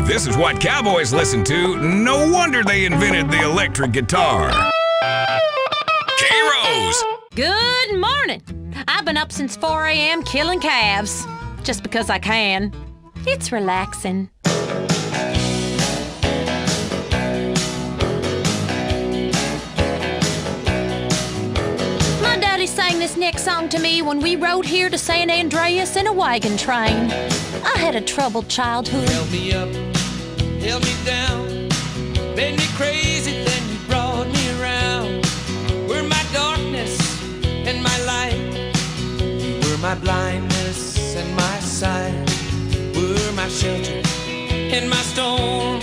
This is what cowboys listen to. No wonder they invented the electric guitar. K-Rose! Good morning. I've been up since 4 a.m. killing calves. Just because I can. It's relaxing. My daddy sang this next song to me when we rode here to San Andreas in a wagon train. I had a troubled childhood. Held me up, held me down, made me crazy, then you brought me around. Were my darkness and my light, you were my blindness and my sight, were my shelter in my storm,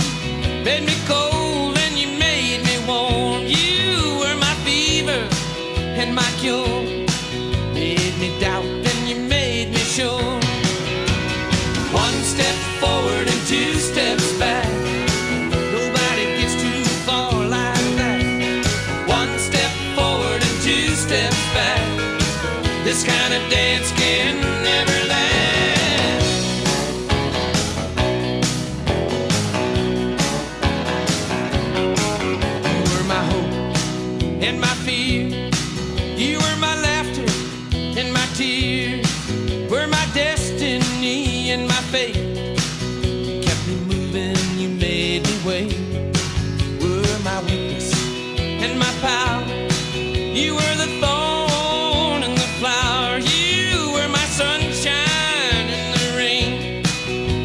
made me cold and you made me warm. You were my fever and my cure, made me doubt and you made me sure. One step forward and 2 steps back. Nobody gets too far like that. One step forward and 2 steps back. This kind of dance can never last. You were my hope and my fear. You were my laughter and my tears. Were my destiny and my fate. You kept me moving, you made me wait. Were my weakness and my power. You were the thorn and the flower. You were my sunshine in the rain.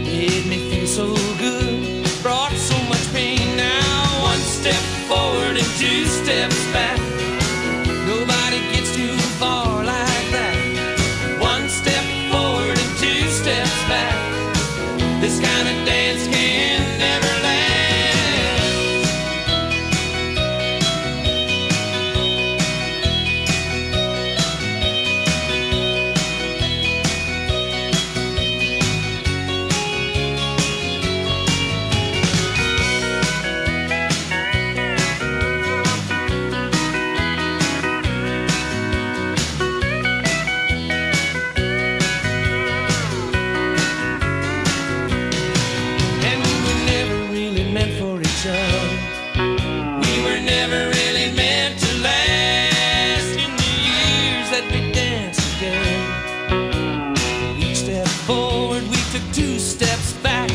Made me feel so good, brought so much pain. Now 1 step forward and 2 steps back. Nobody gets too far like that. 1 step forward and 2 steps back. This kind of dance can never last. And we were never really meant for each other. We were never really meant to last. In the years that we danced together, each step forward we took 2 steps back.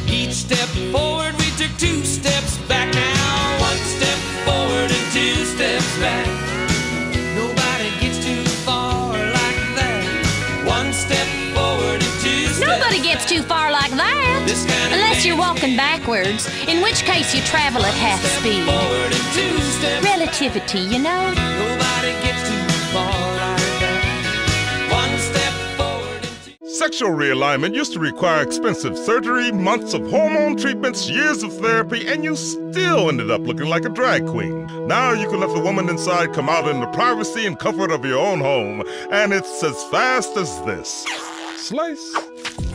Each step forward we took 2 steps back. Now 1 step forward and 2 steps back. Nobody gets too far like that. 1 step forward and 2 steps Nobody gets too far like that. This kind of Unless you're dance walking backwards, in which case you travel at half step speed. forward and 2 steps. Relativity, you know? Nobody gets too far like that. 1 step forward and 2. Sexual realignment used to require expensive surgery, months of hormone treatments, years of therapy, and you still ended up looking like a drag queen. Now you can let the woman inside come out in the privacy and comfort of your own home, and it's as fast as this. Slice.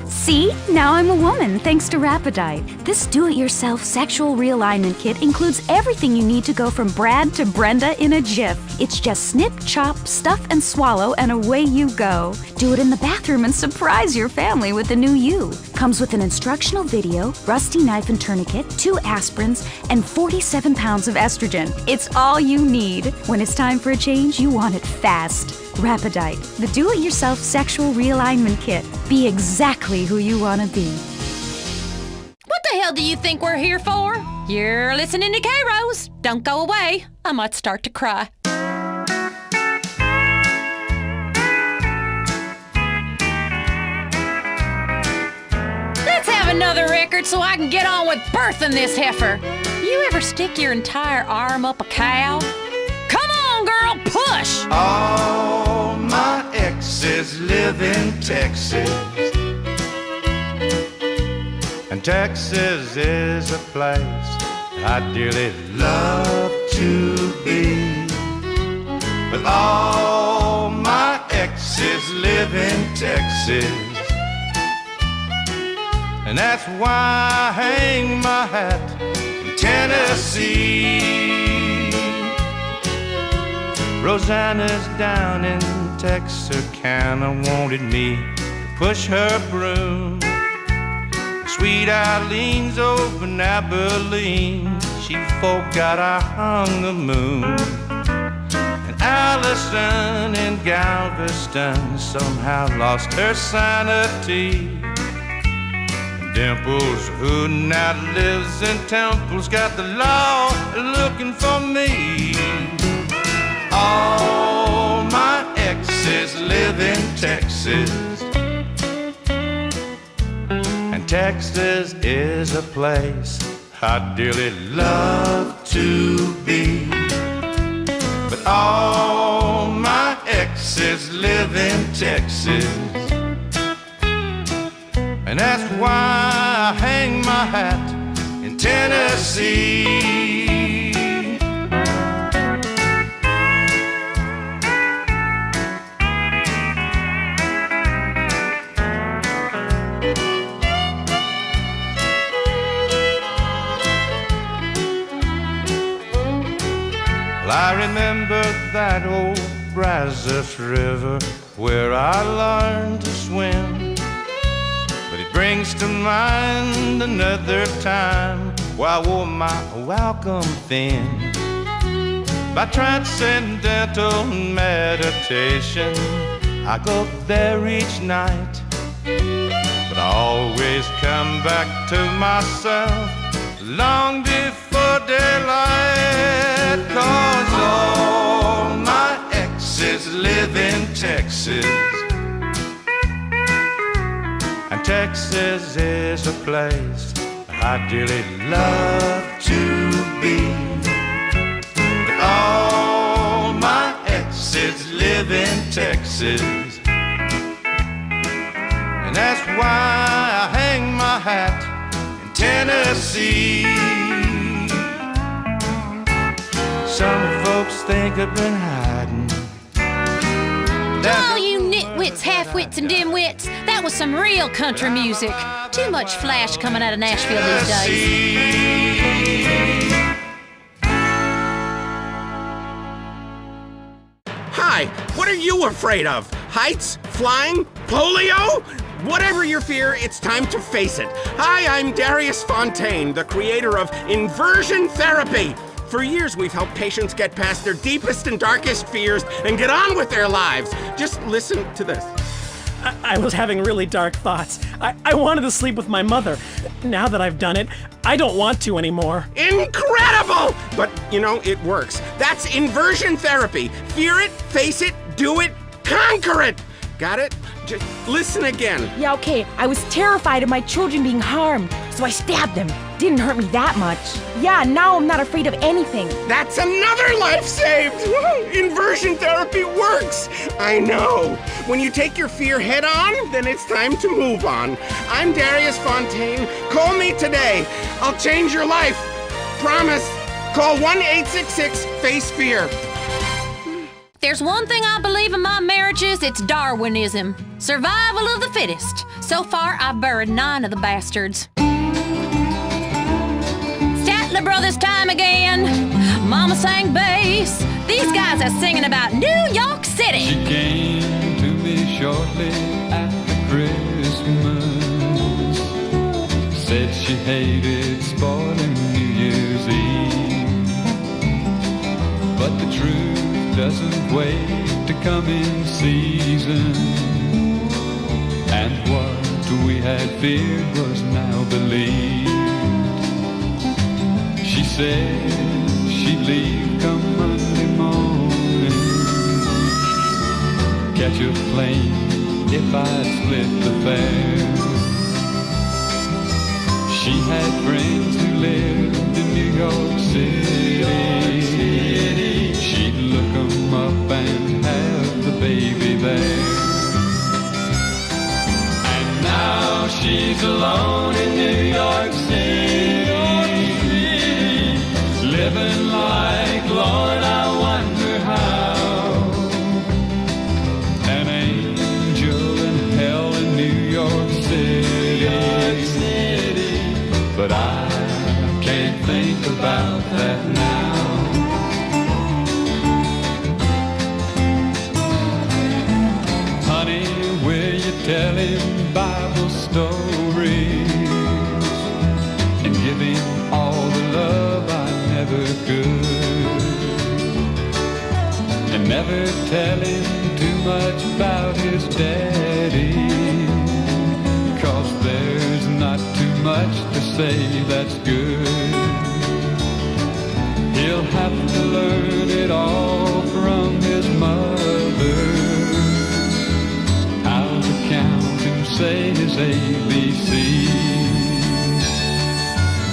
See? Now I'm a woman, thanks to Rapidite. This do-it-yourself sexual realignment kit includes everything you need to go from Brad to Brenda in a jiff. It's just snip, chop, stuff, and swallow, and away you go. Do it in the bathroom and surprise your family with the new you. Comes with an instructional video, rusty knife and tourniquet, 2 aspirins, and 47 pounds of estrogen. It's all you need. When it's time for a change, you want it fast. Rapidite, the do-it-yourself sexual realignment kit. Be exactly who you want to be. What the hell do you think we're here for? You're listening to K-Rose. Don't go away. I might start to cry. Let's have another record so I can get on with birthing this heifer. You ever stick your entire arm up a cow? Come on, girl, push! All my exes live in Texas, and Texas is a place I dearly love to be. But all my exes live in Texas, and that's why I hang my hat in Tennessee. Rosanna's down in Texarkana wanted me to push her broom. Sweet Eileen's over in Abilene. She forgot I hung the moon. And Allison in Galveston somehow lost her sanity. And Dimples, who now lives in Temple's, got the law looking for me. All my exes live in Texas, and Texas is a place I'd dearly love to be. But all my exes live in Texas, and that's why I hang my hat in Tennessee. I remember that old Brazos River where I learned to swim, but it brings to mind another time where I wore my welcome thin. By transcendental meditation, I go there each night, but I always come back to myself long before daylight. 'Cause all my exes live in Texas, and Texas is a place I dearly love to be. But all my exes live in Texas, and that's why I hang my hat in Tennessee. Some folks think I've been hiding. Oh, you nitwits, half-wits, and dim-wits. That was some real country music. Too much flash coming out of Nashville these days. Hi, what are you afraid of? Heights? Flying? Polio? Whatever your fear, it's time to face it. Hi, I'm Andreas, the creator of inversion therapy. For years, we've helped patients get past their deepest and darkest fears and get on with their lives. Just listen to this. I was having really dark thoughts. I wanted to sleep with my mother. Now that I've done it, I don't want to anymore. Incredible! But, you know, it works. That's inversion therapy. Fear it, face it, do it, conquer it! Got it? Just listen again. Yeah, okay. I was terrified of my children being harmed, so I stabbed them. Didn't hurt me that much. Yeah, now I'm not afraid of anything. That's another life saved! Inversion therapy works! I know. When you take your fear head on, then it's time to move on. I'm Andreas Fontaine. Call me today. I'll change your life. Promise. Call 1-866-FACE-FEAR. There's one thing I believe in my marriages, it's Darwinism. Survival of the fittest. So far, I've buried 9 of the bastards. Statler Brothers time again. Mama sang bass. These guys are singing about New York City. She came to me shortly after Christmas. Said she hated spoiling New Year's Eve. But the truth doesn't wait to come in season, and what we had feared was now believed. She said she'd leave come Monday morning, catch a plane if I'd split the fare. She had friends who lived in New York City. She'd look 'em up and have the baby there. And now she's alone in New York City, living like, Lord, I wonder how. An angel in hell in New York City. But I can't think about that now. Honey, will you tell him Bible stories give him all the love I never could, and never tell him too much about his daddy, 'cause there's not too much to say that's good. He'll have to learn it all from his mother, how to count and say his ABCs.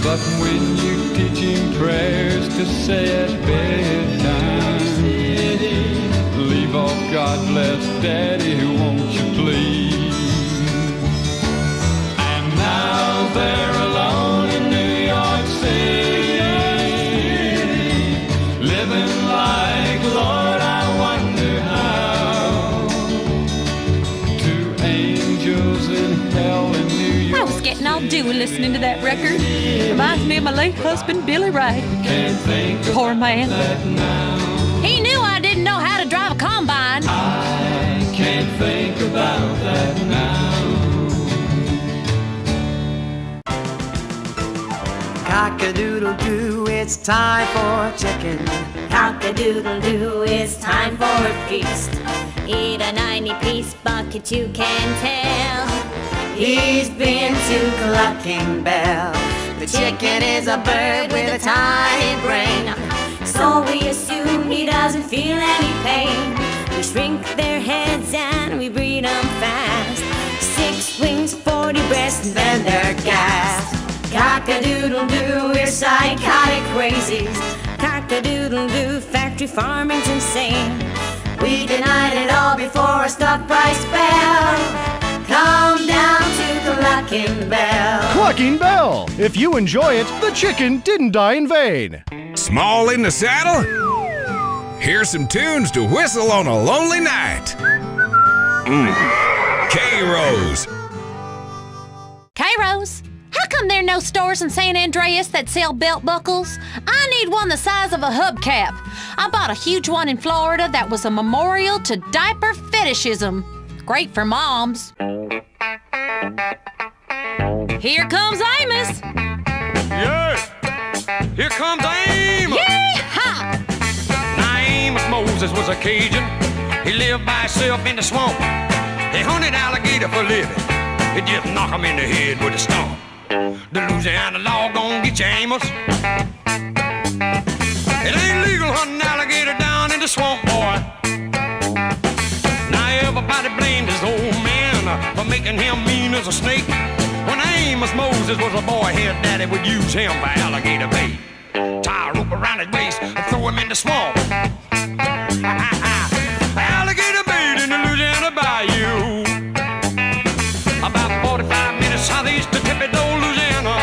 But when you teach him prayers to say at bedtime, leave off God bless Daddy, won't you please? And now they're alone in New York City, living like, Lord, I wonder how. Two angels in hell in New York. I was getting all dewy listening to that record. Reminds me of my late husband, Billy Ray. Can't think Poor man. that now. He knew I didn't know how to drive a combine. I can't think about that now. Cock-a-doodle-doo, it's time for chicken. Cock-a-doodle-doo, it's time for a feast. Eat a 90-piece bucket, you can tell. He's been to Clucking Bell. The chicken is a bird with a tiny brain. So we assume he doesn't feel any pain. We shrink their heads and we breed them fast. 6 wings, 40 breasts, and then they're gassed. Cock-a-doodle-doo, we're psychotic crazies. Cock-a-doodle-doo, factory farming's insane. We denied it all before a stock price fell. Come down to Clucking Bell. Clucking Bell! If you enjoy it, the chicken didn't die in vain. Small in the saddle? Here's some tunes to whistle on a lonely night. K-Rose. K-Rose, how come there are no stores in San Andreas that sell belt buckles? I need one the size of a hubcap. I bought a huge one in Florida that was a memorial to diaper fetishism. Great for moms. Here comes Amos. Yeah, here comes Amos. Yee-haw! Now Amos Moses was a Cajun. He lived by himself in the swamp. He hunted alligator for a living. He just knock him in the head with a stump. The Louisiana law gon' get you, Amos. It ain't legal hunting alligator down in the swamp, boy. Now everybody blamed his old man for making him mean as a snake. When Amos Moses was a boy, his daddy would use him for alligator bait. Tie a rope around his waist and throw him in the swamp. Alligator bait in the Louisiana bayou. About 45 minutes southeast of Tippy-Do, Louisiana,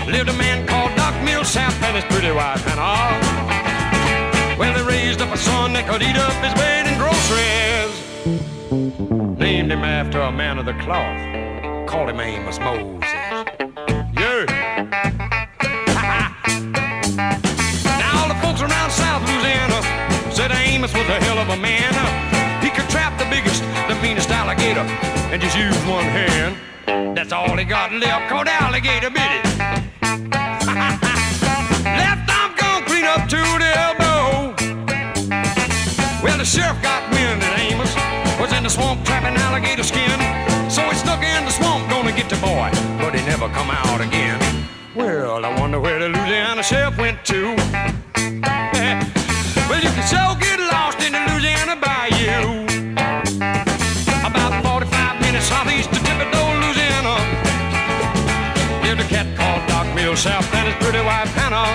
lived a man called Doc Millsap and his pretty wife Hannah. Well, they raised up a son that could eat up his weight in groceries. Named him after a man of the cloth. Called him Amos Moses. Yeah. Now all the folks around South Louisiana said Amos was a hell of a man. He could trap the biggest, the meanest alligator and just use one hand. That's all he got left, called alligator bit it. Left arm gone clean up to the elbow. Well, the sheriff got wind that Amos was in the swamp trapping alligator skin. So he snuck in the swamp, gonna get the boy, but he never come out again. Well, I wonder where the Louisiana sheriff went to. Well, you can so get lost in the Louisiana bayou. About 45 minutes southeast of Tippy-Do, Louisiana, lived a cat called Doc Millsap and his pretty wife Hannah.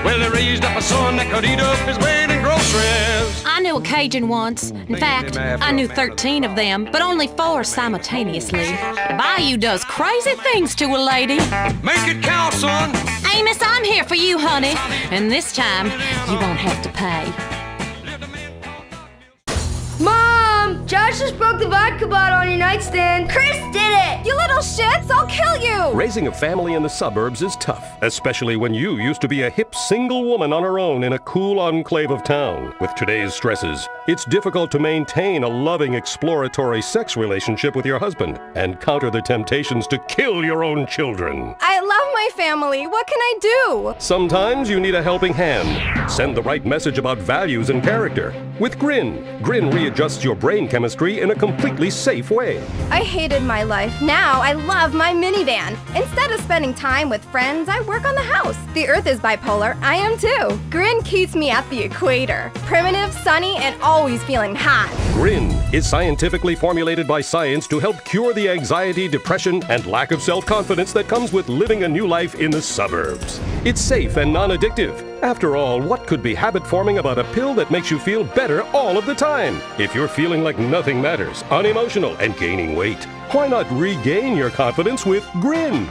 Well, they raised up a son that could eat up his weight in groceries. I knew a Cajun once. In fact, I knew 13 of them, but only 4 simultaneously. Bayou does crazy things to a lady. Make it count, son. Amos, I'm here for you, honey. And this time, you won't have to pay. Mom! Josh just broke the vodka bottle on your nightstand. Chris did it! You little shits, I'll kill you! Raising a family in the suburbs is tough, especially when you used to be a hip single woman on her own in a cool enclave of town. With today's stresses, it's difficult to maintain a loving, exploratory sex relationship with your husband and counter the temptations to kill your own children. I love my family. What can I do? Sometimes you need a helping hand. Send the right message about values and character. With Grin, Grin readjusts your brain chemistry in a completely safe way. I hated my life. Now I love my minivan. Instead of spending time with friends, I work on the house. The Earth is bipolar. I am too. Grin keeps me at the equator. Primitive, sunny, and always feeling hot. Grin is scientifically formulated by science to help cure the anxiety, depression, and lack of self-confidence that comes with living a new life in the suburbs. It's safe and non-addictive. After all, what could be habit-forming about a pill that makes you feel better all of the time? If you're feeling like nothing matters, unemotional, and gaining weight, why not regain your confidence with Grin?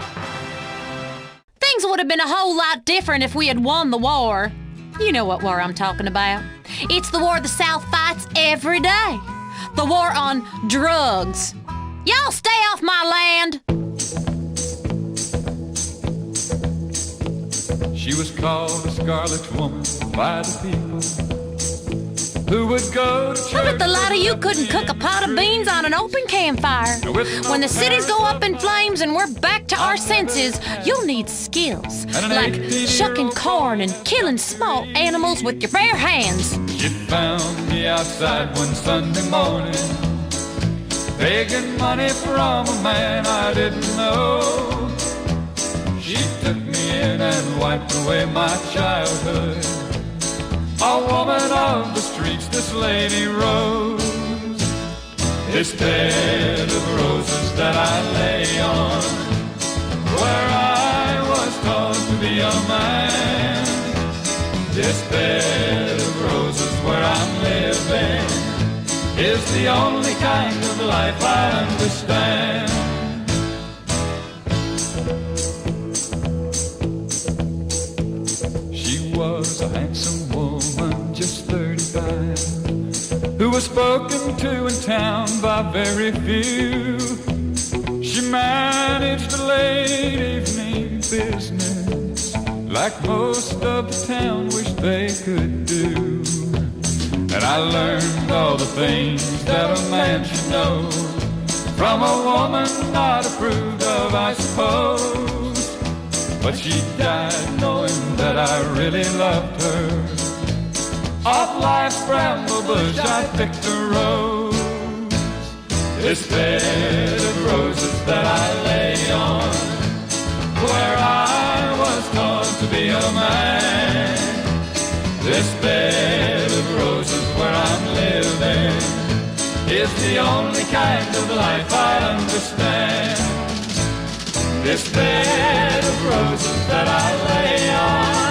Things would have been a whole lot different if we had won the war. You know what war I'm talking about. It's the war the South fights every day. The war on drugs. Y'all stay off my land. She was called a scarlet woman by the people who would go to church. I bet the lot of you couldn't cook a pot of beans on an open campfire. When the cities go up in flames and we're back to our senses, you'll need skills like shucking corn and killing small animals with your bare hands. She found me outside one Sunday morning, begging money from a man I didn't know. She took me in and wiped away my childhood. A woman of the streets, this lady Rose. This bed of roses that I lay on, where I was taught to be a man. This bed of roses where I'm living is the only kind of life I understand. She was a handsome woman, just 35, who was spoken to in town by very few. She managed a late evening business like most of the town wished they could do. And I learned all the things that a man should know from a woman not approved of, I suppose. But she died knowing that I really loved her. Off life's bramble bush I picked a rose. This bed of roses that I lay on, where I was taught to be a man. This bed of roses where I'm living is the only kind of life I understand. This bed of roses that I lay on.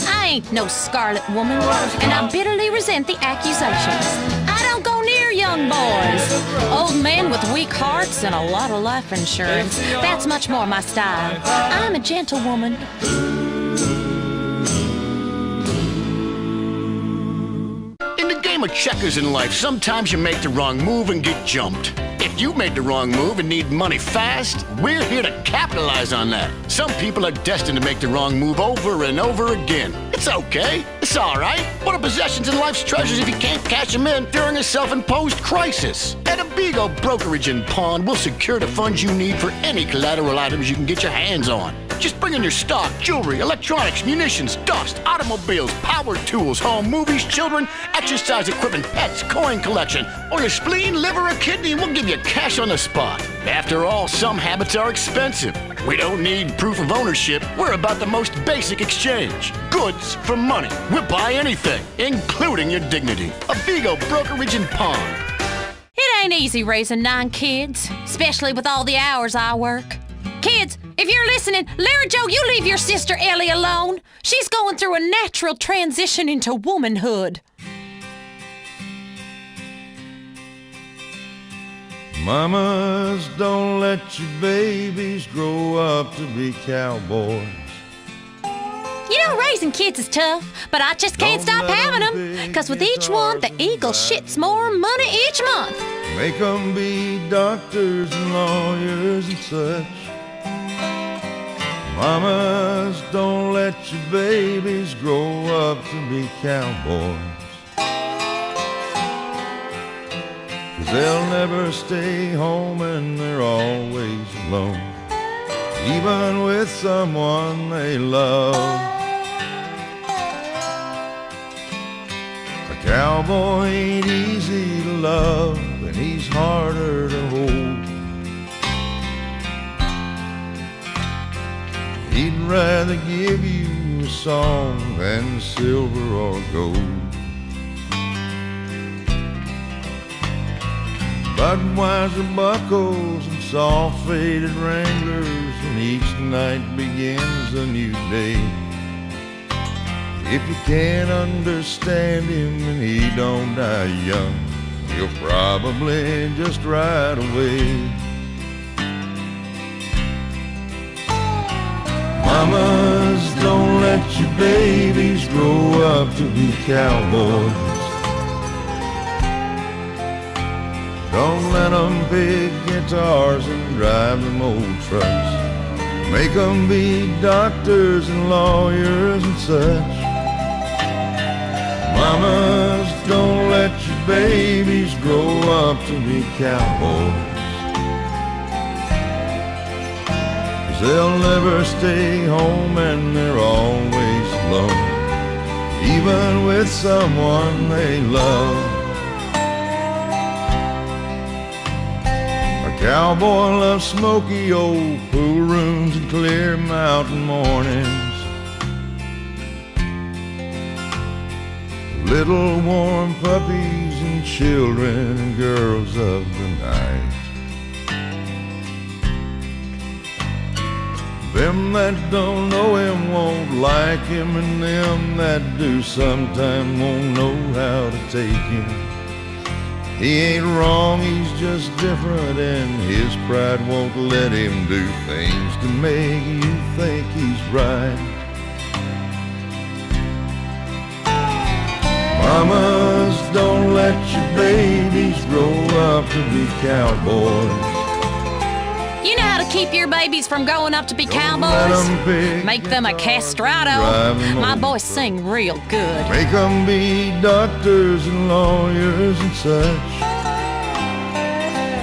I ain't no scarlet woman, and I bitterly resent the accusations. I don't go near young boys. Old men with weak hearts and a lot of life insurance. That's much more my style. I'm a gentlewoman. Of checkers in life, sometimes you make the wrong move and get jumped. If you made the wrong move and need money fast, we're here to capitalize on that. Some people are destined to make the wrong move over and over again. It's okay. It's all right. What are possessions and life's treasures if you can't cash them in during a self-imposed crisis? At Abigo Brokerage and Pawn, we'll secure the funds you need for any collateral items you can get your hands on. Just bring in your stock, jewelry, electronics, munitions, dust, automobiles, power tools, home, movies, children, exercise equipment, pets, coin collection, or your spleen, liver, or kidney, and we'll give you cash on the spot. After all, some habits are expensive. We don't need proof of ownership. We're about the most basic exchange. Goods for money. We'll buy anything, including your dignity. Abigo Brokerage and Pawn. It ain't easy raising 9 kids, especially with all the hours I work. Kids, if you're listening, Larry Joe, you leave your sister Ellie alone. She's going through a natural transition into womanhood. Mamas, don't let your babies grow up to be cowboys. You know, raising kids is tough, but I just can't stop having them. Because with each one, the eagle shits more money each month. Make them be doctors and lawyers and such. Mamas, don't let your babies grow up to be cowboys, 'cause they'll never stay home and they're always alone, even with someone they love. A cowboy ain't easy to love, and he's harder to hold. He'd rather give you a song than silver or gold. Budweiser buckles and soft faded Wranglers, and each night begins a new day. If you can't understand him and he don't die young, he'll probably just ride away. Mamas, don't let your babies grow up to be cowboys. Don't let them pick guitars and drive them old trucks. Make them be doctors and lawyers and such. Mamas, don't let your babies grow up to be cowboys, 'cause they'll never stay home and they're always alone, even with someone they love. A cowboy loves smoky old pool rooms and clear mountain mornings, little warm puppies and children and girls of the night. Them that don't know him won't like him, and them that do sometime won't know how to take him. He ain't wrong, he's just different, and his pride won't let him do things to make you think he's right. Mamas, don't let your babies grow up to be cowboys. You know how to keep your babies from growing up to be cowboys? Make them a castrato. My boys sing real good. Make them be doctors and lawyers and such.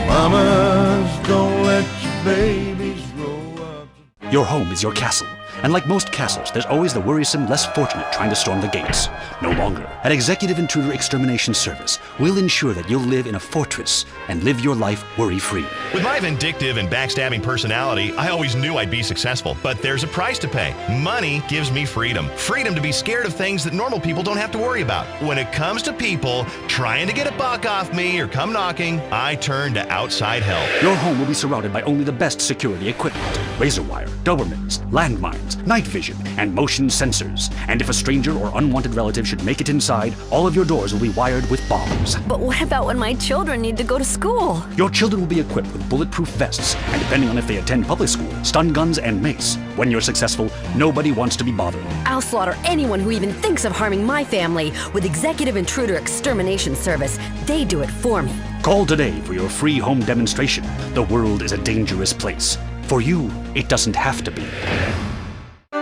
Mamas, don't let your babies grow up. Your home is your castle. And like most castles, there's always the worrisome, less fortunate trying to storm the gates. No longer. At Executive Intruder Extermination Service, we'll ensure that you'll live in a fortress and live your life worry-free. With my vindictive and backstabbing personality, I always knew I'd be successful. But there's a price to pay. Money gives me freedom. Freedom to be scared of things that normal people don't have to worry about. When it comes to people trying to get a buck off me or come knocking, I turn to outside help. Your home will be surrounded by only the best security equipment. Razor wire, Dobermans, landmines, night vision, and motion sensors. And if a stranger or unwanted relative should make it inside, all of your doors will be wired with bombs. But what about when my children need to go to school? Your children will be equipped with bulletproof vests, and depending on if they attend public school, stun guns and mace. When you're successful, nobody wants to be bothered. I'll slaughter anyone who even thinks of harming my family with Executive Intruder Extermination Service. They do it for me. Call today for your free home demonstration. The world is a dangerous place. For you, it doesn't have to be.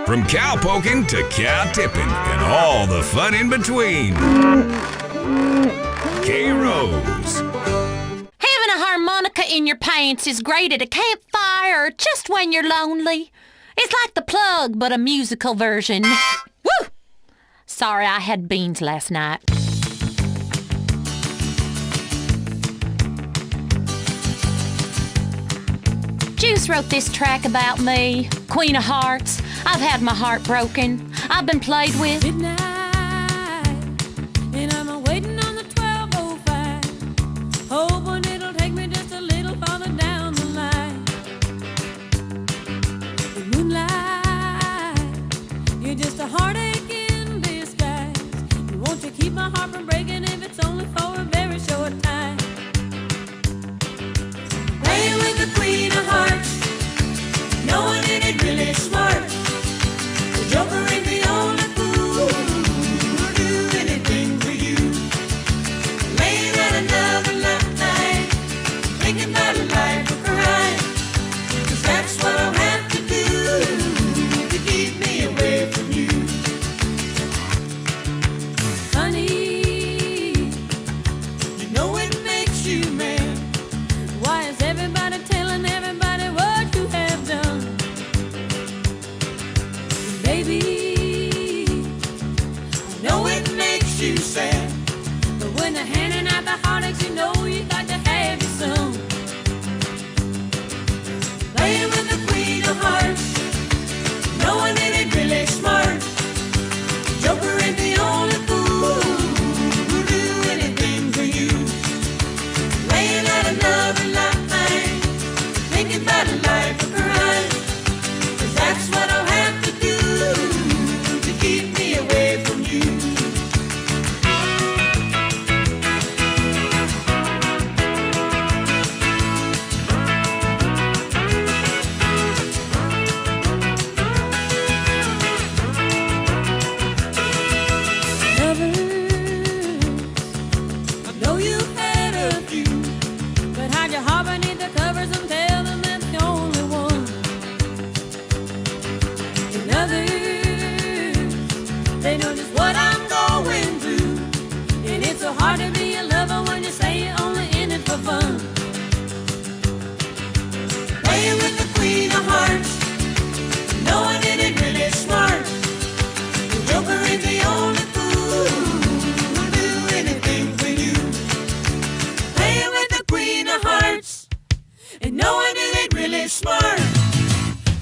From cow poking to cow tipping and all the fun in between. K-Rose. Having a harmonica in your pants is great at a campfire or just when you're lonely. It's like The Plug, but a musical version. Woo! Sorry, I had beans last night. Juice wrote this track about me, Queen of Hearts. I've had my heart broken. I've been played with. Midnight, and I'm waiting on the 12:05, hoping it'll take me just a little farther down the line. The moonlight, you're just a heartache in disguise. You want to keep my heart from breaking if it's only for a very short time. Playing with the Queen of Hearts, no one in it really smart. The Joker ain't the only fool.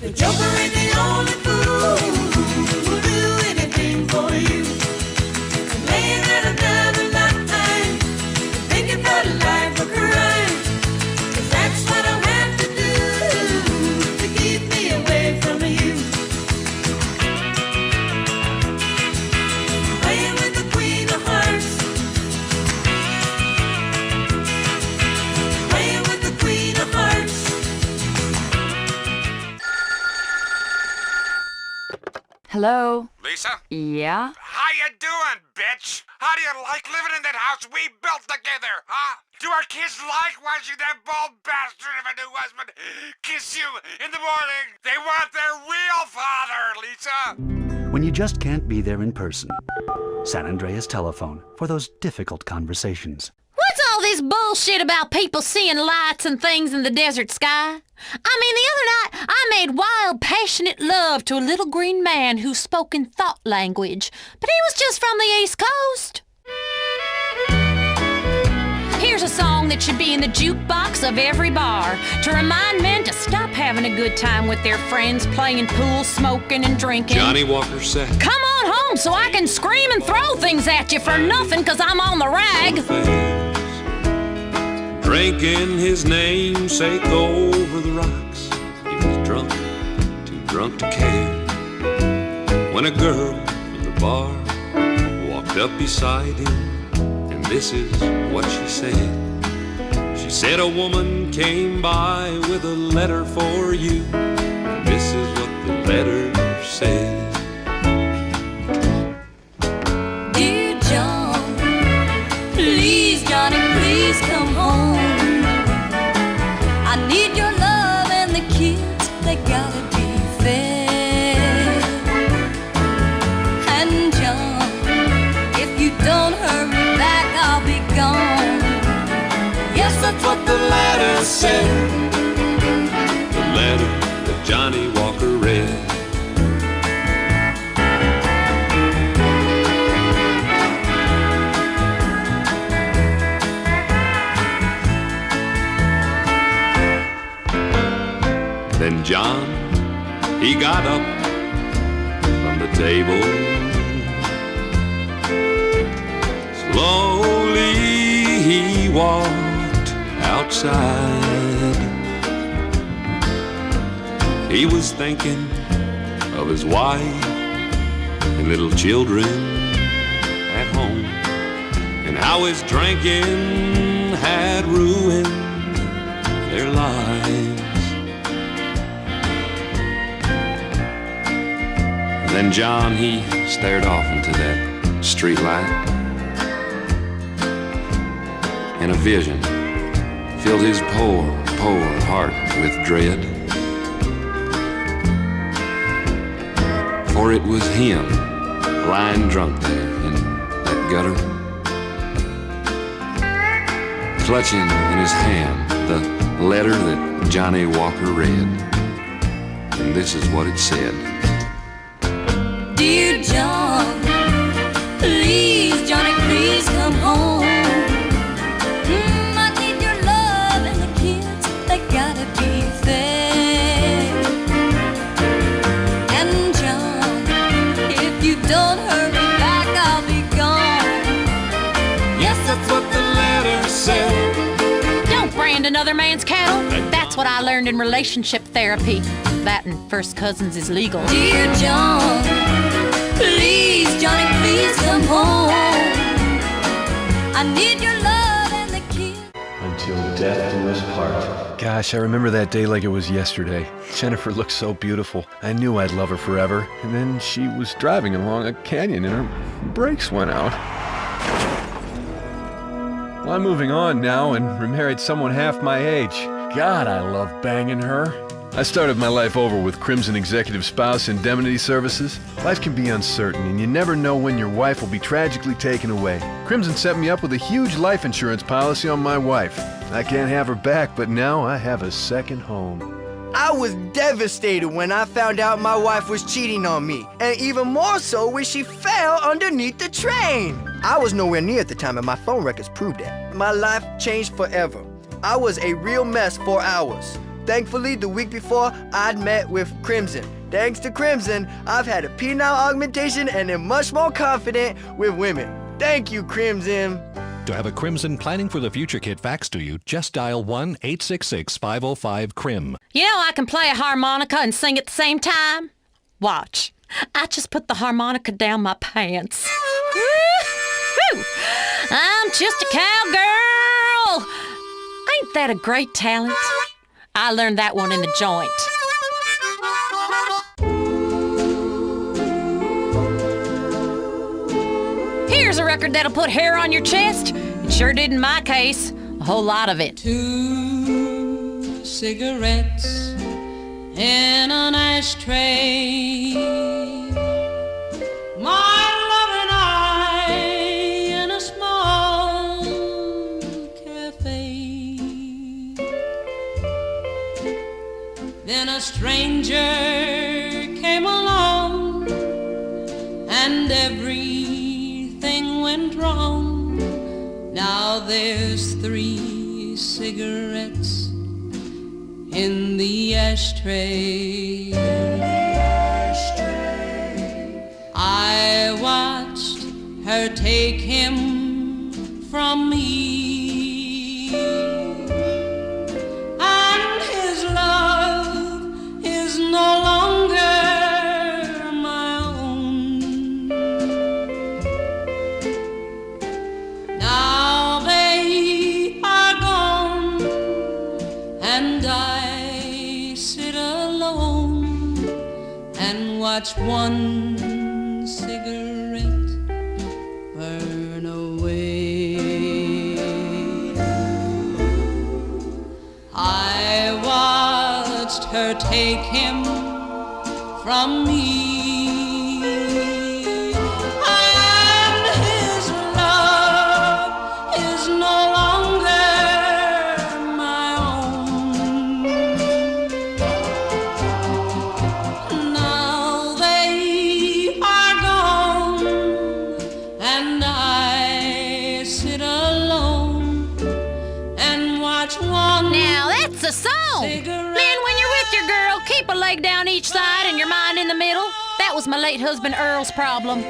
The joker ain't the only fool who'll do anything for you. And laying at another line, thinking about life a crime. 'Cause that's what I'll have to do to keep me away from you. Playing with the Queen of Hearts. Playing with the Queen of Hearts. Hello? Lisa? Yeah? How you doing, bitch? How do you like living in that house we built together, huh? Do our kids like watching that bald bastard of a new husband kiss you in the morning? They want their real father, Lisa! When you just can't be there in person, San Andreas Telephone for those difficult conversations. What's all this bullshit about people seeing lights and things in the desert sky? I mean, the other night, I made wild, passionate love to a little green man who spoke in thought language, but he was just from the East Coast. Here's a song that should be in the jukebox of every bar to remind men to stop having a good time with their friends, playing pool, smoking, and drinking. Johnny Walker said, Come on home so I can scream and throw things at you for nothing 'cause I'm on the rag. drinking his namesake over the rocks. He was drunk, too drunk to care. When a girl from the bar walked up beside him, and this is what she said. She said a woman came by with a letter for you, and this is what the letter said. Dear John, please, Johnny, please come home. I need your love and the kids, they gotta be fed. And John, if you don't hurry back, I'll be gone. Yes, that's what the letter said. The letter that Johnny Walker read. Then John, he got up from the table. Slowly he walked outside. He was thinking of his wife and little children at home, and how his drinking had ruined their lives. Then John, he stared off into that street light, and a vision filled his poor, poor heart with dread. For it was him lying drunk there in that gutter, clutching in his hand the letter that Johnny Walker read. And this is what it said. Dear John, please, Johnny, please come home. I need your love and the kids, they gotta be fed. And John, if you don't hurry back, I'll be gone. Yes, that's what the letter said. Don't brand another man's cattle. That's what I learned in relationship therapy. That and first cousins is legal. Dear John, please, Johnny, please come home. I need your love and the kids. Until death do us part. Gosh, I remember that day like it was yesterday. Jennifer looked so beautiful. I knew I'd love her forever. And then she was driving along a canyon and her brakes went out. Well, I'm moving on now and remarried someone half my age. God, I love banging her. I started my life over with Crimson Executive Spouse Indemnity Services. Life can be uncertain, and you never know when your wife will be tragically taken away. Crimson set me up with a huge life insurance policy on my wife. I can't have her back, but now I have a second home. I was devastated when I found out my wife was cheating on me, and even more so when she fell underneath the train. I was nowhere near at the time, and my phone records proved that. My life changed forever. I was a real mess for hours. Thankfully, the week before, I'd met with Crimson. Thanks to Crimson, I've had a penile augmentation and am much more confident with women. Thank you, Crimson. To have a Crimson Planning for the Future kit faxed to you, just dial 1-866-505-CRIM. You know I can play a harmonica and sing at the same time? Watch. I just put the harmonica down my pants. Woo-hoo! I'm just a cowgirl. Ain't that a great talent? I learned that one in the joint. Here's a record that'll put hair on your chest. It sure did in my case. A whole lot of it. 2 cigarettes in an ashtray. My love and I in a small cafe. Then a stranger came along and everything went wrong. Now there's 3 cigarettes in the ashtray. I watched her take him from me, and his love is no longer my own. Now they are gone, and I sit alone and watch one cigarette burn away. I watched her take him from me. Down each side and your mind in the middle. That was my late husband Earl's problem.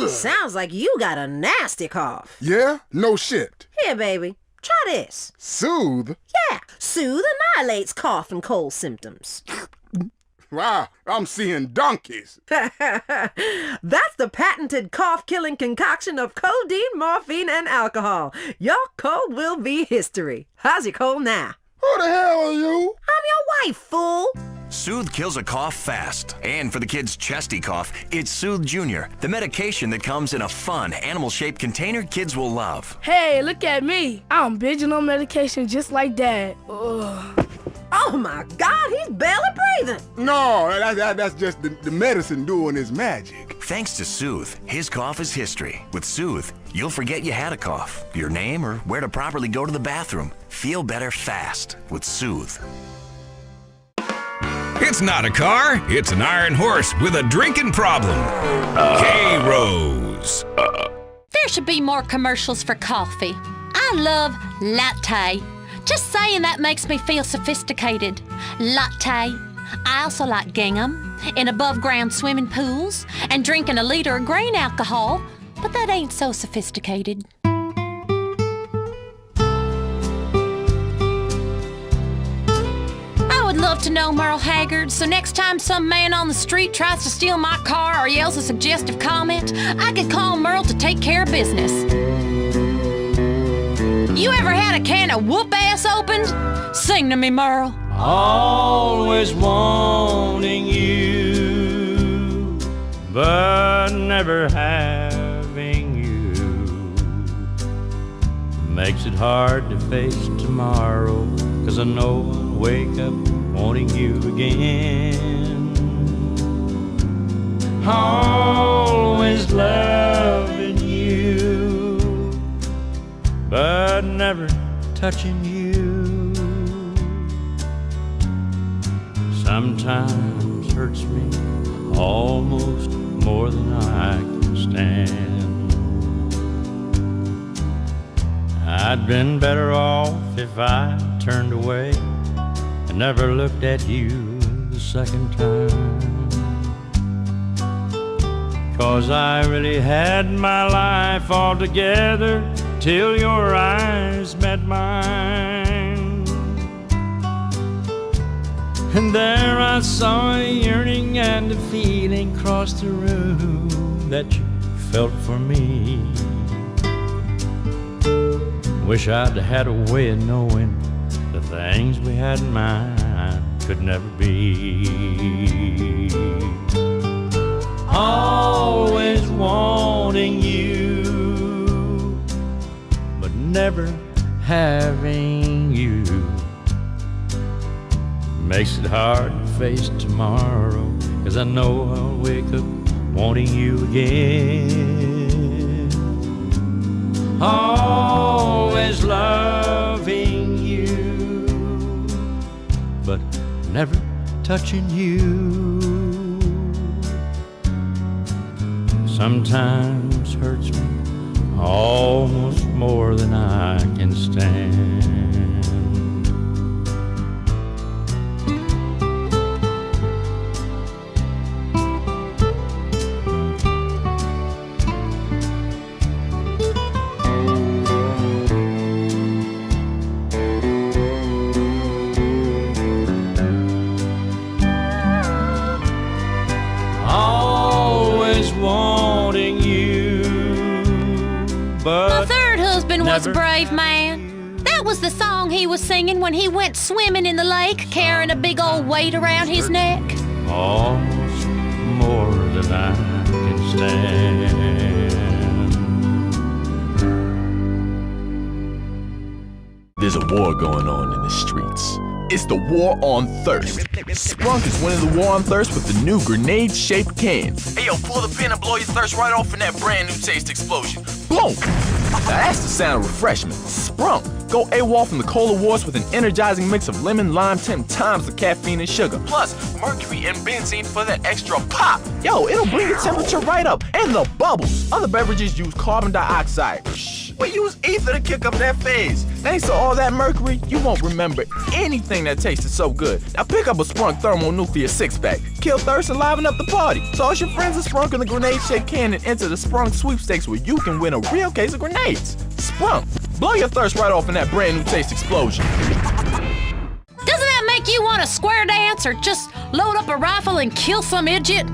Sounds like you got a nasty cough. Yeah? No shit. Here, baby. Try this. Soothe? Yeah. Soothe annihilates cough and cold symptoms. Wow, I'm seeing donkeys. That's the patented cough-killing concoction of codeine, morphine, and alcohol. Your cold will be history. How's your cold now? Who the hell are you? I'm your wife, fool. Soothe kills a cough fast. And for the kids' chesty cough, it's Soothe Junior, the medication that comes in a fun, animal-shaped container kids will love. Hey, look at me. I'm binging on medication just like Dad. Ugh. Oh my God, he's barely breathing. No, that's just the medicine doing its magic. Thanks to Soothe, his cough is history. With Soothe, you'll forget you had a cough, your name, or where to properly go to the bathroom. Feel better fast with Soothe. It's not a car, it's an iron horse with a drinking problem. K-Rose. There should be more commercials for coffee. I love latte. Just saying that makes me feel sophisticated. Latte. I also like gingham in above-ground swimming pools and drinking a liter of grain alcohol, but that ain't so sophisticated. I would love to know Merle Haggard, so next time some man on the street tries to steal my car or yells a suggestive comment, I could call Merle to take care of business. You ever had a can of whoop-ass opened? Sing to me, Merle. Always wanting you, but never having you makes it hard to face tomorrow, 'cause I know I'll wake up wanting you again. Always loving you, but never touching you. Sometimes hurts me almost more than I can stand. I'd been better off if I turned away and never looked at you the second time. 'Cause I really had my life all together till your eyes met mine. And there I saw a yearning and a feeling cross the room that you felt for me. Wish I'd had a way of knowing the things we had in mind could never be. Always wanting you, but never having you, makes it hard to face tomorrow, 'cause I know I'll wake up wanting you again. Always loving you, but never touching you. Sometimes hurts me almost more than I can stand. My third husband was a brave man. That was the song he was singing when he went swimming in the lake, carrying a big old weight around his neck. Almost more than I can stand. There's a war going on in the streets. It's the war on thirst. Sprunk is winning the war on thirst with the new grenade-shaped can. Hey yo, pull the pin and blow your thirst right off in that brand new taste explosion. Boom! Now that's the sound of refreshment. Sprunk. Go AWOL from the cola wars with an energizing mix of lemon, lime, 10 times the caffeine and sugar. Plus, mercury and benzene for that extra pop. Yo, it'll bring your temperature right up. And the bubbles. Other beverages use carbon dioxide. We use ether to kick up that phase. Thanks to all that mercury, you won't remember anything that tasted so good. Now pick up a Sprunk Thermonuclear 6-pack. Kill thirst and liven up the party. Toss your friends a Sprunk in the grenade-shaped can and enter the Sprunk sweepstakes where you can win a real case of grenades. Sprunk. Blow your thirst right off in that brand new taste explosion. Doesn't that make you want to square dance or just load up a rifle and kill some idiot?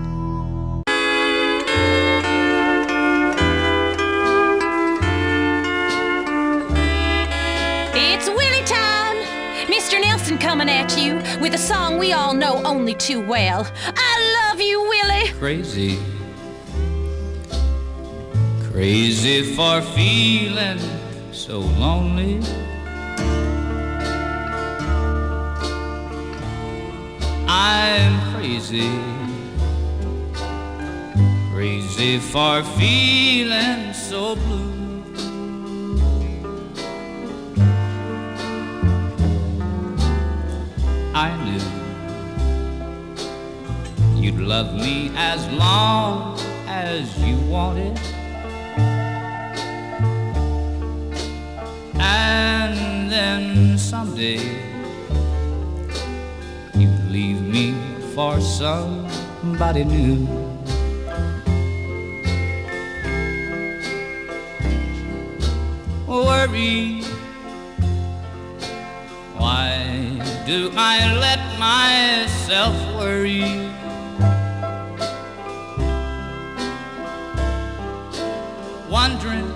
It's Willie time! Mr. Nelson coming at you with a song we all know only too well. I love you, Willie! Crazy, crazy for feeling so lonely. I'm crazy, crazy for feeling so blue. I knew you'd love me as long as you wanted, and then someday you'd leave me for somebody new. Worry, why do I let myself worry? Wondering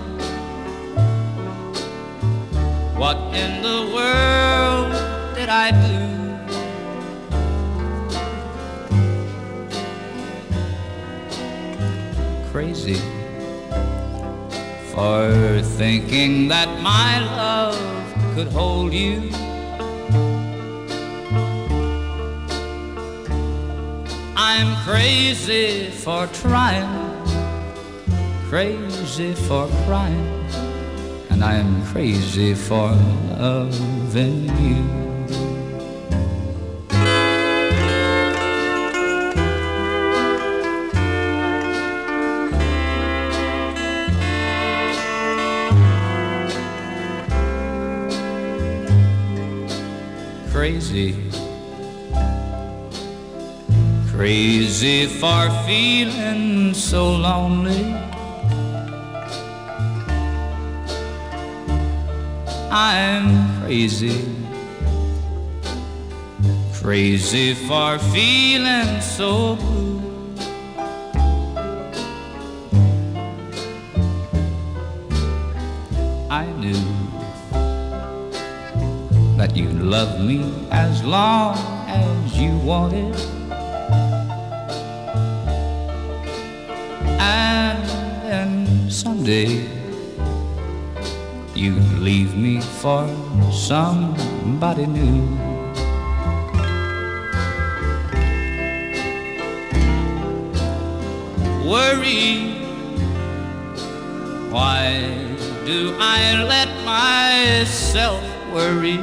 what in the world did I do? Crazy for thinking that my love could hold you. I'm crazy for trying, crazy for crying, and I'm crazy for loving you. crazy. Crazy for feeling so lonely. I'm crazy. Crazy for feeling so blue. I knew that you'd love me as long as you wanted, and then someday you'd leave me for somebody new. Worry, why do I let myself worry?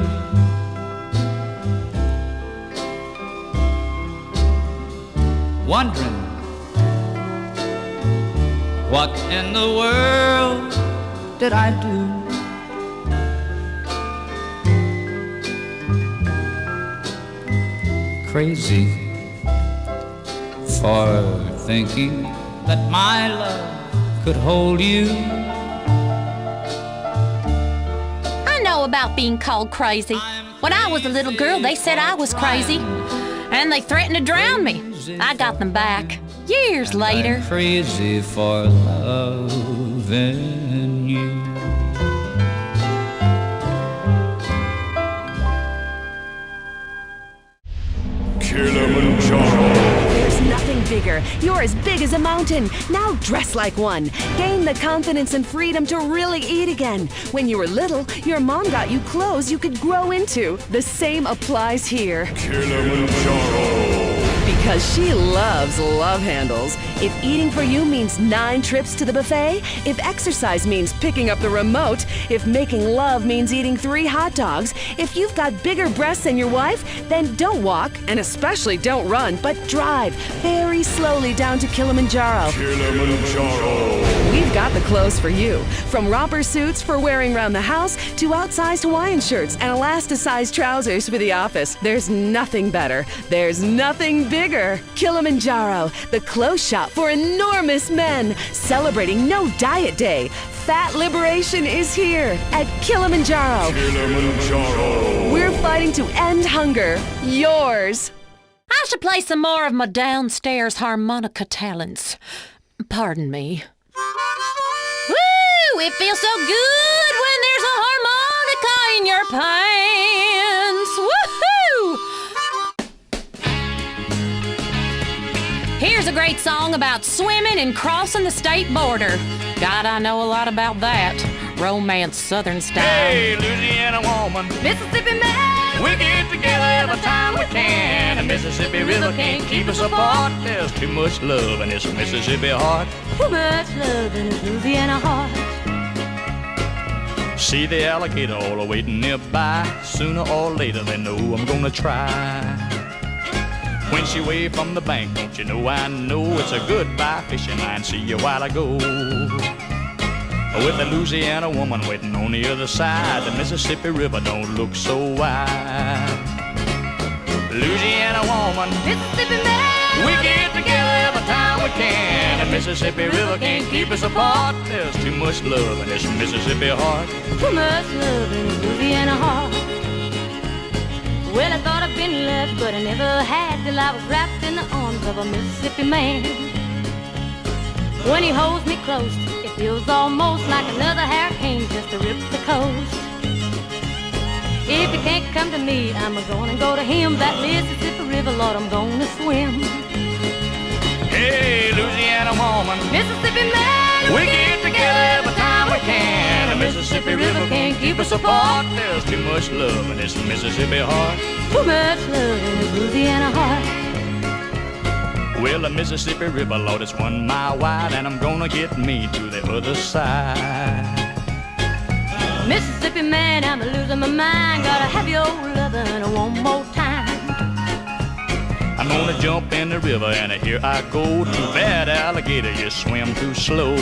Wondering what in the world did I do? Crazy for thinking that my love could hold you. I know about being called crazy. When I was a little girl, they said I was crazy, and they threatened to drown me. I got them back years later. I'm crazy for loving you. There's nothing bigger. You're as big as a mountain. Now dress like one. Gain the confidence and freedom to really eat again. When you were little, your mom got you clothes you could grow into. The same applies here. Because she loves love handles. If eating for you means 9 trips to the buffet, if exercise means picking up the remote, if making love means eating 3 hot dogs, if you've got bigger breasts than your wife, then don't walk, and especially don't run, but drive very slowly down to Kilimanjaro. We've got the clothes for you. From romper suits for wearing around the house to outsized Hawaiian shirts and elasticized trousers for the office. There's nothing better. There's nothing bigger. Kilimanjaro, the clothes shop for enormous men, celebrating No Diet Day. Fat liberation is here at Kilimanjaro. We're fighting to end hunger. Yours. I should play some more of my downstairs harmonica talents. Pardon me. Woo! It feels so good when there's a harmonica in your pants. Woohoo! Here's a great song about swimming and crossing the state border. God, I know a lot about that. Romance Southern style. Hey, Louisiana woman, Mississippi man. we get together every time we can. The Mississippi River can't keep us apart. There's too much love in this Mississippi heart. Too much love in this Louisiana heart. See the alligator all waiting nearby. Sooner or later they know I'm gonna try. When she waved from the bank, don't you know I know it's a goodbye fishing line. See you while I go. With the Louisiana woman waiting on the other side, the Mississippi River don't look so wide. Louisiana woman, Mississippi man. we get together every time we can. The Mississippi River can't keep us apart. There's too much love in this Mississippi heart. Too much love in this Louisiana heart. Well, I thought I'd been left, but I never had till I was wrapped in the arms of a Mississippi man. When he holds me close, it feels almost like another hurricane just to rip the coast. If he can't come to me, I'm gonna go to him. That Mississippi River, Lord, I'm gonna swim. Hey, Louisiana woman, Mississippi man, we get together every time we can. The Mississippi River can't keep us apart. There's too much love in this Mississippi heart. Too much love in this Louisiana heart. Well, the Mississippi River, Lord, it's 1 mile wide, and I'm gonna get me to the other side. Mississippi man, I'm losing my mind. Gotta have your lovin' one more time. I'm gonna jump in the river, and here I go. Too bad, alligator, you swim too slow.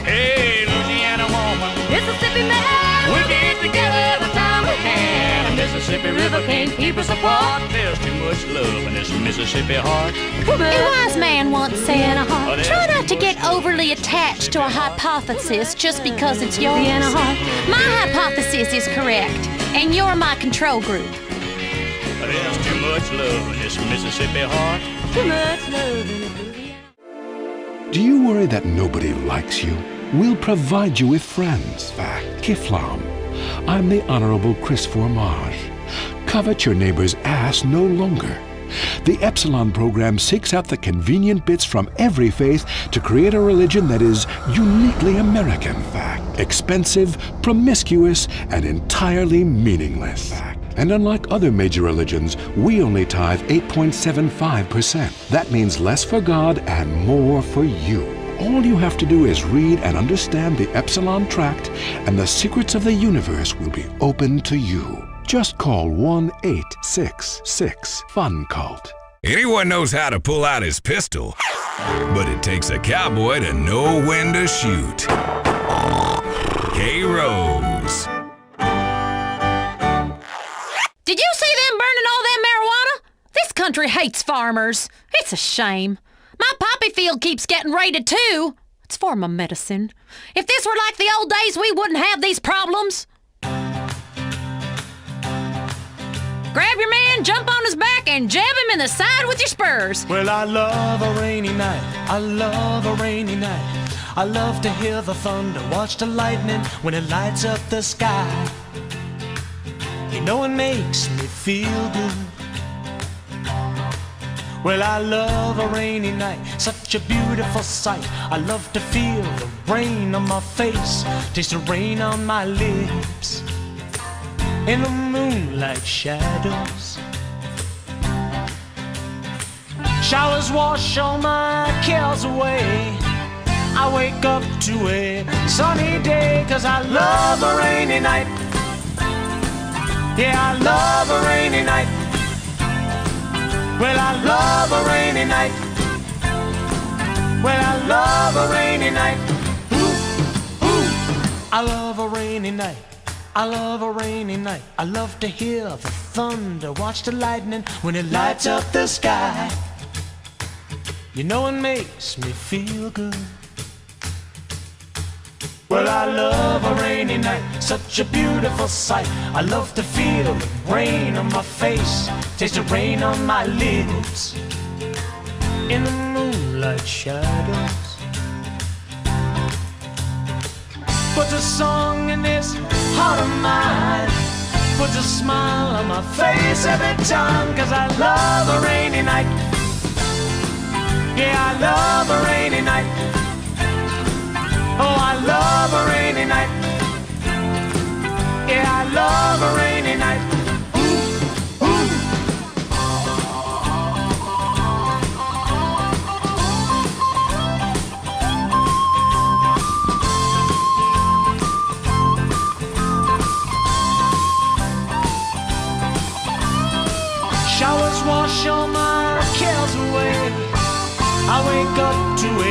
Hey, Louisiana woman, Mississippi man, we get together every time we can. The Mississippi River river can't keep us apart. There's too much love in this Mississippi heart. A wise man once said, try not to get overly attached to a hypothesis just because it's yours. My hypothesis is correct, and you're my control group. There's too much love in this Mississippi heart. Too much love in the Do you worry that nobody likes you? We'll provide you with friends. Kiflam. I'm the Honorable Chris Formage. Covet your neighbor's ass no longer. The Epsilon program seeks out the convenient bits from every faith to create a religion that is uniquely American. Expensive, promiscuous, and entirely meaningless. And unlike other major religions, we only tithe 8.75%. That means less for God and more for you. All you have to do is read and understand the Epsilon Tract, and the secrets of the universe will be open to you. Just call 1-866-FUN-CULT. Anyone knows how to pull out his pistol, but it takes a cowboy to know when to shoot. K-Rose. Did you see them burning all that marijuana? This country hates farmers. It's a shame. My poppy field keeps getting raided too. It's for my medicine. If this were like the old days, we wouldn't have these problems. Grab your man, jump on his back, and jab him in the side with your spurs. Well, I love a rainy night. I love a rainy night. I love to hear the thunder, watch the lightning when it lights up the sky. You know it makes me feel good. Well, I love a rainy night, such a beautiful sight. I love to feel the rain on my face, taste the rain on my lips, in the moonlight shadows. Showers wash all my cares away. I wake up to a sunny day, 'cause I love a rainy night. Yeah, I love a rainy night. Well, I love a rainy night. Well, I love a rainy night. Ooh, ooh. I love a rainy night. I love a rainy night. I love to hear the thunder, watch the lightning when it lights up the sky. You know it makes me feel good. Well, I love a rainy night, such a beautiful sight. I love to feel the rain on my face, taste the rain on my lips, in the moonlight shadows. Puts a song in this heart of mine, puts a smile on my face every time, 'cause I love a rainy night. Yeah, I love a rainy night. Oh, I love a rainy night. Yeah, I love a rainy night. Ooh, ooh. Showers wash all my cares away. I wake up to a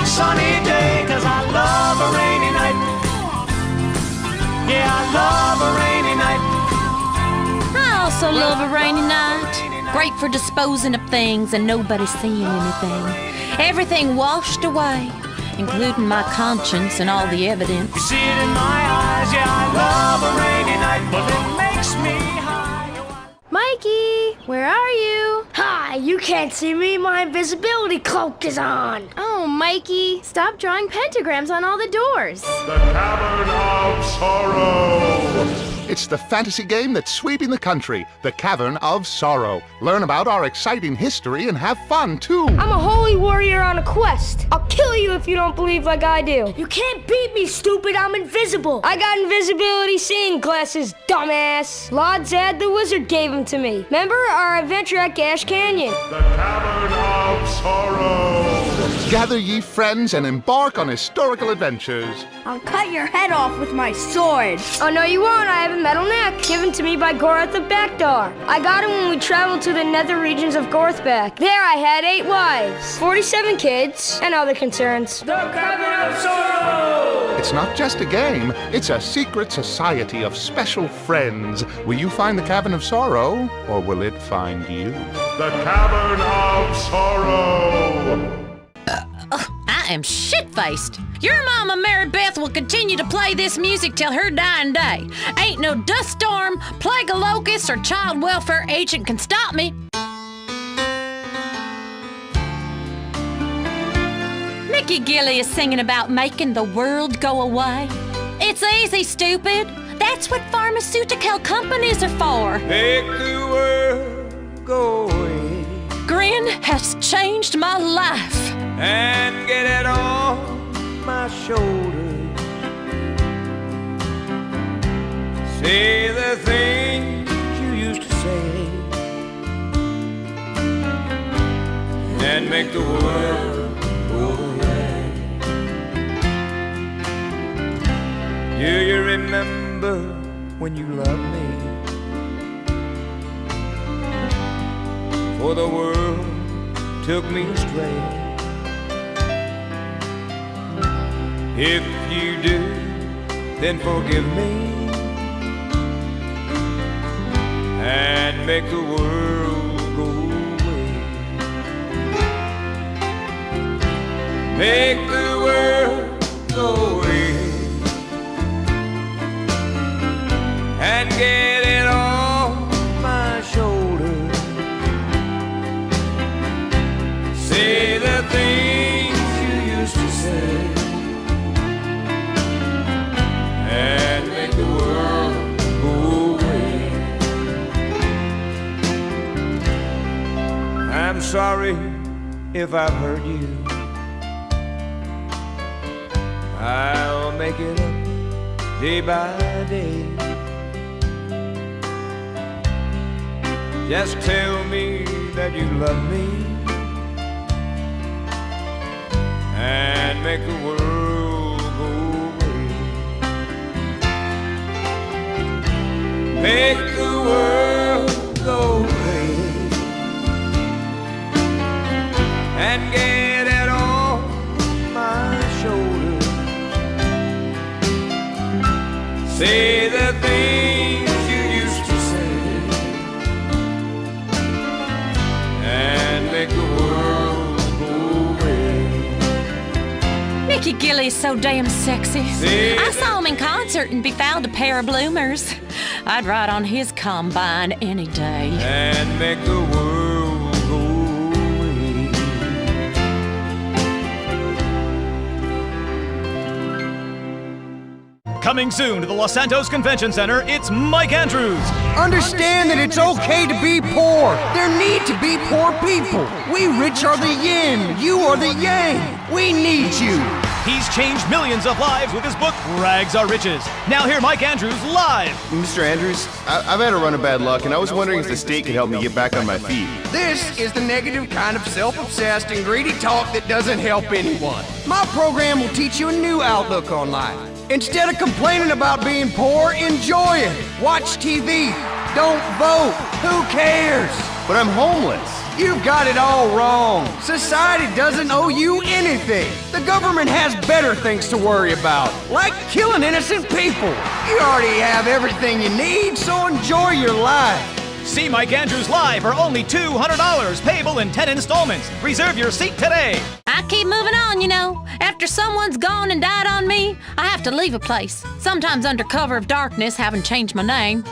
sunny day, 'cause I love a rainy night. Yeah, I love a rainy night. I also love a rainy night. Great for disposing of things and nobody seeing anything. Everything washed away, including my conscience and all the evidence. You see it in my eyes. Yeah, I love a rainy night, but it makes me high. Mikey, where are you? Hi, you can't see me. My invisibility cloak is on. Oh, Mikey, stop drawing pentagrams on all the doors. The Cavern of Sorrow. It's the fantasy game that's sweeping the country, The Cavern of Sorrow. Learn about our exciting history and have fun, too. I'm a holy warrior on a quest. I'll kill you if you don't believe like I do. You can't beat me, stupid. I'm invisible. I got invisibility seeing glasses, dumbass. Lord Zad the Wizard gave them to me. Remember our adventure at Gash Canyon? The Cavern of Sorrow. Gather ye friends and embark on historical adventures. I'll cut your head off with my sword. Oh, no, you won't. I have a metal neck given to me by Gorath of Backdar. I got it when we traveled to the nether regions of Gorthback. There I had 8 wives, 47 kids, and other concerns. The Cavern of Sorrow! It's not just a game, it's a secret society of special friends. Will you find the Cavern of Sorrow, or will it find you? The Cavern of Sorrow! I am shit-faced. Your mama, Mary Beth, will continue to play this music till her dying day. Ain't no dust storm, plague of locusts, or child welfare agent can stop me. Mickey Gilley is singing about making the world go away. It's easy, stupid. That's what pharmaceutical companies are for. Make the world go away. Grin has changed my life. And get it on my shoulders. Say the things you used to say. And make the world go away. Do you remember when you loved me? For the world took me astray. If you do, then forgive me and make the world go away. Make the world go away and get it off my shoulders. Say the things you used to say. And make the world go away. I'm sorry if I've hurt you. I'll make it up day by day. Just tell me that you love me and make the world go away. Make the world go away and get it off my shoulders. Say the things you used to say and make the world go away. Mickey Gilley's so damn sexy. I saw him in concert and befouled a pair of bloomers. I'd ride on his combine any day. And make the world go away. Coming soon to the Los Santos Convention Center, it's Mike Andrews. Understand that it's okay to be poor. There need to be poor people. We rich are the yin, you are the yang. We need you. He's changed millions of lives with his book, Rags Are Riches. Now hear Mike Andrews live. Mr. Andrews, I've had a run of bad luck, and I was wondering if the state could help me get back on my feet. This is the negative kind of self-obsessed and greedy talk that doesn't help anyone. My program will teach you a new outlook on life. Instead of complaining about being poor, enjoy it. Watch TV. Don't vote. Who cares? But I'm homeless. You've got it all wrong. Society doesn't owe you anything. The government has better things to worry about, like killing innocent people. You already have everything you need, so enjoy your life. See Mike Andrews live for only $200, payable in 10 installments. Reserve your seat today. I keep moving on, you know. After someone's gone and died on me, I have to leave a place. Sometimes under cover of darkness, having changed my name.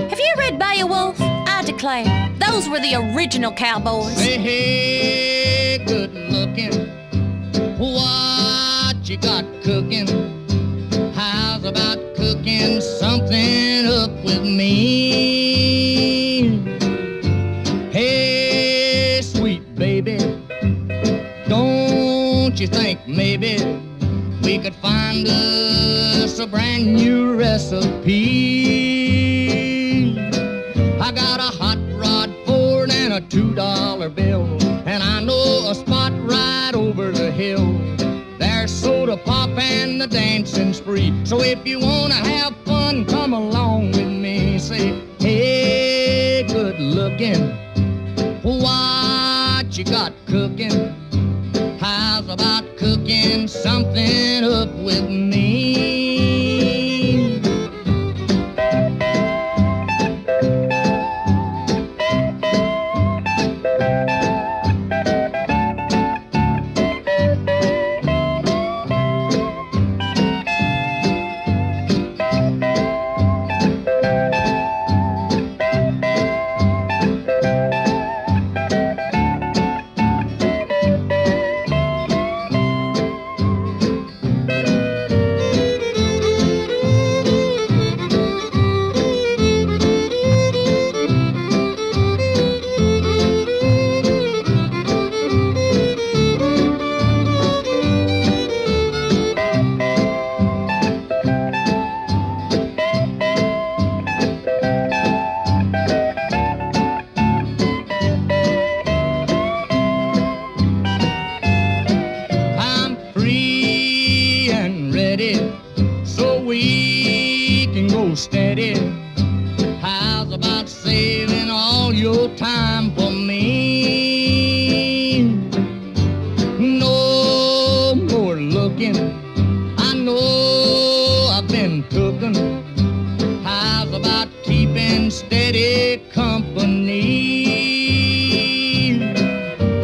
Have you read Beowulf? I declare, those were the original cowboys. Hey, hey, good looking. What you got cooking? How's about cooking something up with me? Hey, sweet baby, don't you think maybe we could find us a brand new recipe? I got a hot rod Ford and a $2 bill, and I know a spot right over the hill. There's soda pop and the dancing spree. So if you wanna have fun, come along with me. Say, hey, good looking, what you got cooking? How's about cooking something up with me. Steady. How's about saving all your time for me? No more looking. I know I've been cooking. How's about keeping steady company?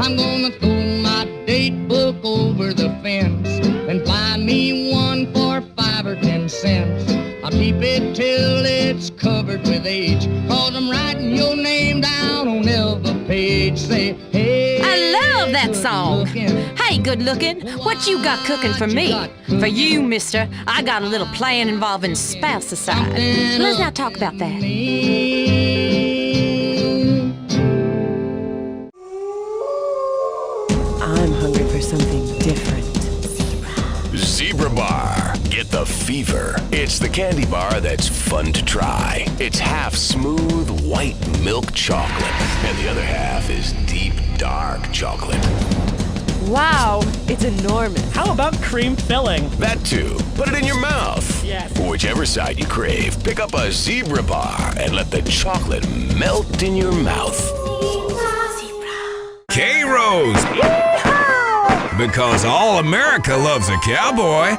I'm gonna throw my date book over the fence and buy me one for 5 or 10 cents. I'll keep it till it's covered with age, 'cause I'm writing your name down on every page. Say, hey, I love that song. Hey, good looking, what you got cooking for me? For you, mister, I got a little plan involving spousicide. Let's not talk about that. I'm hungry for something different. Zebra Bar. Get the fever. It's the candy bar that's fun to try. It's half smooth white milk chocolate, and the other half is deep dark chocolate. Wow, it's enormous. How about cream filling? That too. Put it in your mouth. Yes. For whichever side you crave, pick up a Zebra Bar and let the chocolate melt in your mouth. K-Rose! Because all America loves a cowboy.